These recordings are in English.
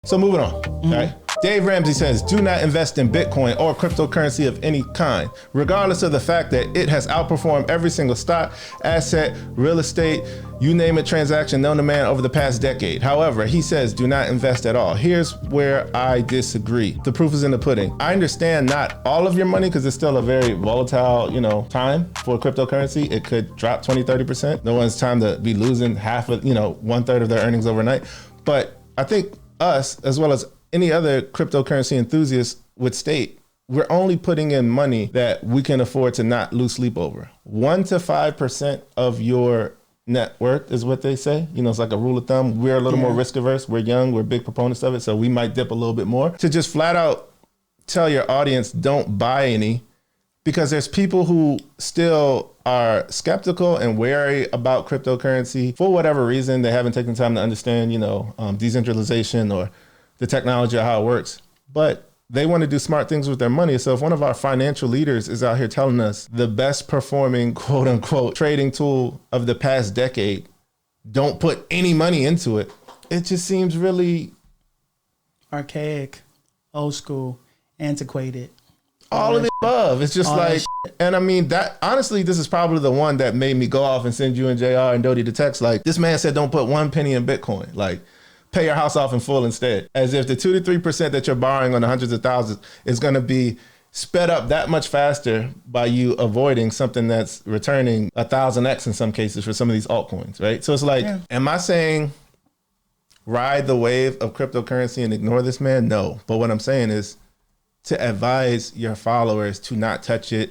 So moving on, right? Dave Ramsey says, do not invest in Bitcoin or cryptocurrency of any kind, regardless of the fact that it has outperformed every single stock, asset, real estate, you name it, transaction known to man over the past decade. However, he says, do not invest at all. Here's where I disagree. The proof is in the pudding. I understand not all of your money because it's still a very volatile, time for cryptocurrency. It could drop 20, 30%. No one's time to be losing half of, 1/3 of their earnings overnight. But I think us, as well as any other cryptocurrency enthusiast, would state we're only putting in money that we can afford to not lose sleep over. 1 to 5% of your net worth is what they say. It's like a rule of thumb. We're a little more risk averse. We're young. We're big proponents of it. So we might dip a little bit more. To just flat out tell your audience, don't buy any, because there's people who still are skeptical and wary about cryptocurrency for whatever reason. They haven't taken time to understand, decentralization or the technology or how it works. But they want to do smart things with their money. So if one of our financial leaders is out here telling us the best performing, quote unquote, trading tool of the past decade, don't put any money into it, it just seems really archaic, old school, antiquated. All of the above. It's just and I mean, that honestly, this is probably the one that made me go off and send you and JR and Dodie the text. Like, this man said, don't put 1 penny in Bitcoin. Like, pay your house off in full instead. As if the 2 to 3% that you're borrowing on the hundreds of thousands is going to be sped up that much faster by you avoiding something that's returning 1,000x in some cases for some of these altcoins, right? So it's like, am I saying ride the wave of cryptocurrency and ignore this man? No. But what I'm saying is, to advise your followers to not touch it,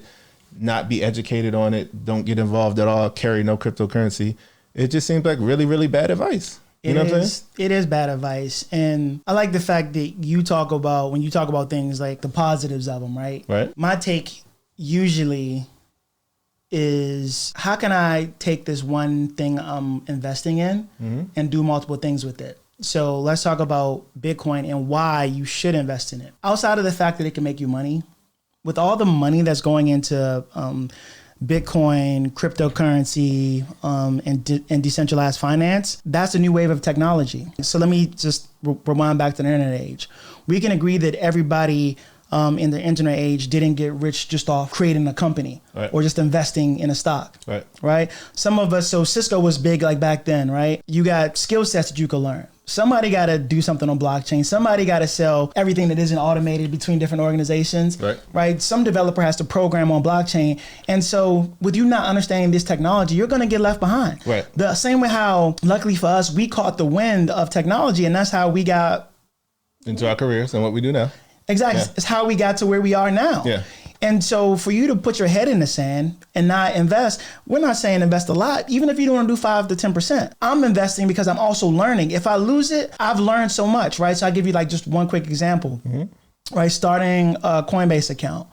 not be educated on it, don't get involved at all, carry no cryptocurrency. It just seems like really, really bad advice. You know what I'm saying? It is bad advice. And I like the fact that you talk about, when you talk about things like the positives of them, right? Right. My take usually is, how can I take this one thing I'm investing in and do multiple things with it? So let's talk about Bitcoin and why you should invest in it. Outside of the fact that it can make you money, with all the money that's going into Bitcoin, cryptocurrency, and decentralized finance, that's a new wave of technology. So let me just rewind back to the internet age. We can agree that everybody in the internet age didn't get rich just off creating a company or just investing in a stock, right? Some of us, so Cisco was big like back then, right? You got skill sets that you could learn. Somebody got to do something on blockchain. Somebody got to sell everything that isn't automated between different organizations, right? Some developer has to program on blockchain. And so with you not understanding this technology, you're going to get left behind. Right. The same way how, luckily for us, we caught the wind of technology, and that's how we got into our careers and what we do now. Exactly. It's how we got to where we are now. Yeah. And so for you to put your head in the sand and not invest, we're not saying invest a lot, even if you don't want to do 5 to 10%. I'm investing because I'm also learning. If I lose it, I've learned so much, right? So I'll give you like just one quick example, right? Starting a Coinbase account.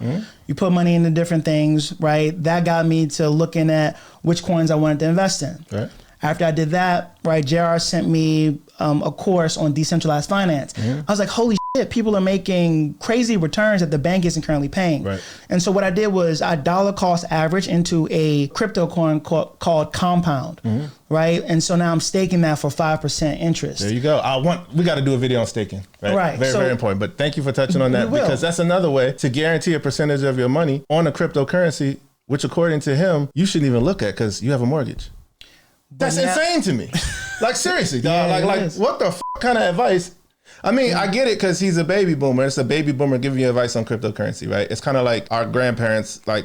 You put money into different things, right? That got me to looking at which coins I wanted to invest in. Right. After I did that, right, JR sent me a course on decentralized finance. I was like, holy shit, people are making crazy returns that the bank isn't currently paying. Right. And so what I did was I dollar cost average into a crypto coin called Compound, right? And so now I'm staking that for 5% interest. There you go. We got to do a video on staking, right? Right. Very, very important. But thank you for touching on that, because that's another way to guarantee a percentage of your money on a cryptocurrency, which according to him, you shouldn't even look at because you have a mortgage. That's insane to me. Like, seriously, dog. Like what the kind of advice? I mean, I get it because he's a baby boomer. It's a baby boomer giving you advice on cryptocurrency, right? It's kind of like our grandparents, like,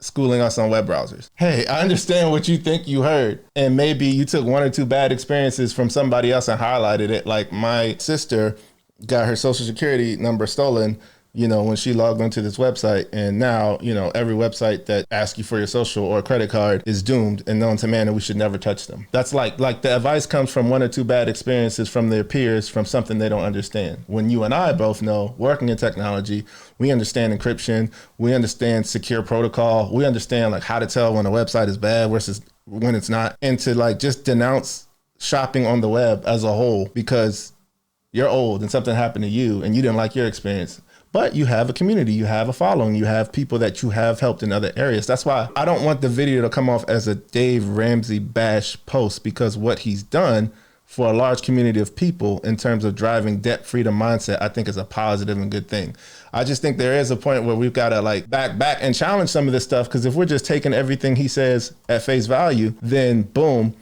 schooling us on web browsers. Hey, I understand what you think you heard. And maybe you took 1 or 2 bad experiences from somebody else and highlighted it. Like, my sister got her social security number stolen, when she logged onto this website, and now, every website that asks you for your social or credit card is doomed and known to man, and we should never touch them. That's like the advice comes from 1 or 2 bad experiences from their peers from something they don't understand. When you and I both know, working in technology, we understand encryption, we understand secure protocol, we understand like how to tell when a website is bad versus when it's not, and to just denounce shopping on the web as a whole because you're old and something happened to you and you didn't like your experience. But you have a community, you have a following, you have people that you have helped in other areas. That's why I don't want the video to come off as a Dave Ramsey bash post, because what he's done for a large community of people in terms of driving debt freedom mindset, I think is a positive and good thing. I just think there is a point where we've got to like back and challenge some of this stuff, because if we're just taking everything he says at face value, then boom,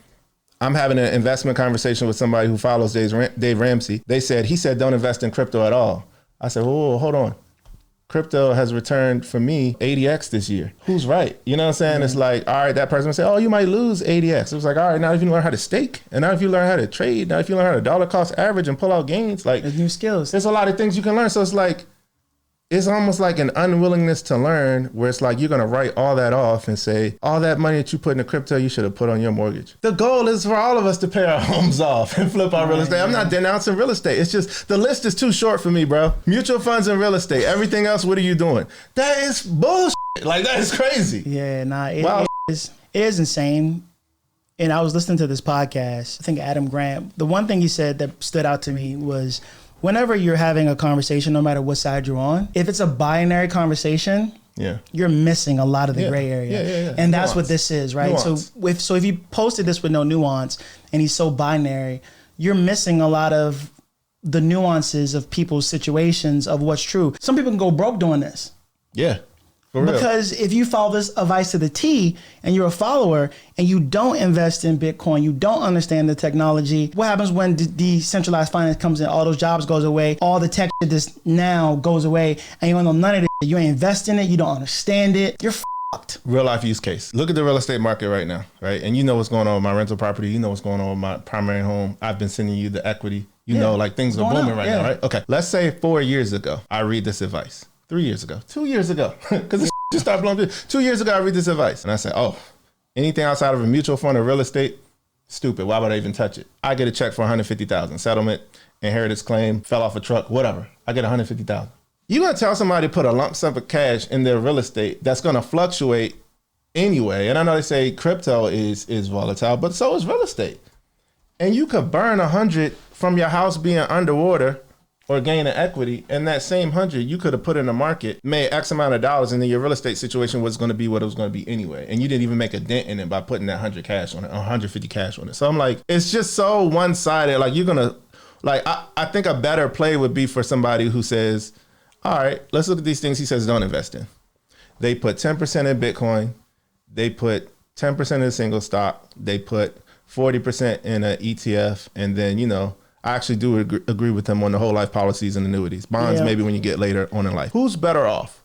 I'm having an investment conversation with somebody who follows Dave Ramsey. He said, don't invest in crypto at all. I said, whoa, hold on. Crypto has returned for me 80x this year. Who's right? You know what I'm saying? Mm-hmm. It's like, all right, that person would say, oh, you might lose 80x. It was like, all right, now if you learn how to stake, and now if you learn how to trade, now if you learn how to dollar cost average and pull out gains, like there's new skills. There's a lot of things you can learn. So it's like, it's almost like an unwillingness to learn, where it's like you're going to write all that off and say, all that money that you put in the crypto, you should have put on your mortgage. The goal is for all of us to pay our homes off and flip our real estate. I'm not denouncing real estate. It's just the list is too short for me, bro. Mutual funds and real estate. Everything else, what are you doing? That is bullshit. Like, that is crazy. Yeah, it is insane. And I was listening to this podcast, I think Adam Grant. The one thing he said that stood out to me was, whenever you're having a conversation, no matter what side you're on, if it's a binary conversation, you're missing a lot of the gray area. And that's what this is, right? Nuance. So if you posted this with no nuance and he's so binary, you're missing a lot of the nuances of people's situations, of what's true. Some people can go broke doing this. Yeah. For real. Because if you follow this advice to the T and you're a follower and you don't invest in Bitcoin, you don't understand the technology, what happens when decentralized finance comes in? All those jobs goes away, all the tech shit this now goes away, and you don't know none of it. You ain't invest in it, you don't understand it, you're fucked. Real life use case. Look at the real estate market right now, right? And you know what's going on with my rental property, you know what's going on with my primary home. I've been sending you the equity. You know, like things are booming right now, right? Okay, let's say 4 years ago, I read this advice. 3 years ago, 2 years ago, because this just started blowing through. 2 years ago, I read this advice and I said, oh, anything outside of a mutual fund or real estate, stupid. Why would I even touch it? I get a check for $150,000, settlement, inheritance claim, fell off a truck, whatever. I get $150,000. You gonna tell somebody to put a lump sum of cash in their real estate that's gonna fluctuate anyway? And I know they say crypto is volatile, but so is real estate. And you could burn 100 from your house being underwater, or gain an equity, and that same 100 you could have put in the market, made X amount of dollars, and then your real estate situation was going to be what it was going to be anyway. And you didn't even make a dent in it by putting that 100 cash on it, or 150 cash on it. So I'm like, it's just so one-sided. Like, you're going to, like, I think a better play would be for somebody who says, all right, let's look at these things he says don't invest in. They put 10% in Bitcoin. They put 10% in a single stock. They put 40% in an ETF. And then, you know, I actually do agree with them on the whole life policies and annuities. Bonds, maybe when you get later on in life. Who's better off?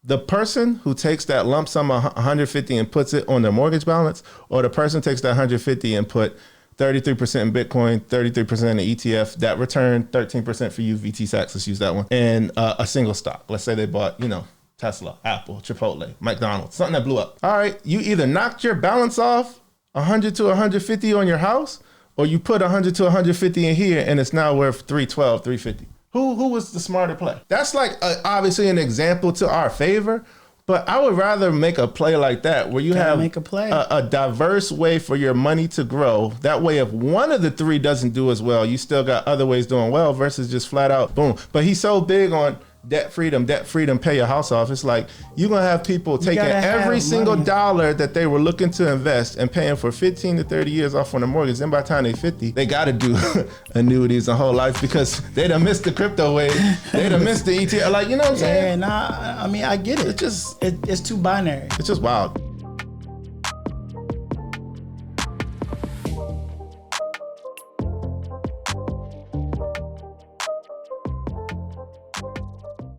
The person who takes that lump sum of 150 and puts it on their mortgage balance, or the person takes that 150 and put 33% in Bitcoin, 33% in the ETF, that return 13% for you, VT Sachs, let's use that one, and a single stock. Let's say they bought, you know, Tesla, Apple, Chipotle, McDonald's, something that blew up. All right, you either knocked your balance off 100 to 150 on your house, or you put 100 to 150 in here and it's now worth 312, 350. Who was the smarter play? That's like obviously an example to our favor, but I would rather make a play like that where you have make a play. A diverse way for your money to grow. That way, if one of the three doesn't do as well, you still got other ways doing well versus just flat out boom. But he's so big on debt freedom, pay your house off. It's like you're going to have people taking every single dollar that they were looking to invest and paying for 15 to 30 years off on a mortgage. Then by the time they're 50, they got to do annuities a whole life because they done missed the crypto wave. They done missed the ETF. Like, you know what I'm saying? Yeah, I mean, I get it. It's just, it's too binary. It's just wild.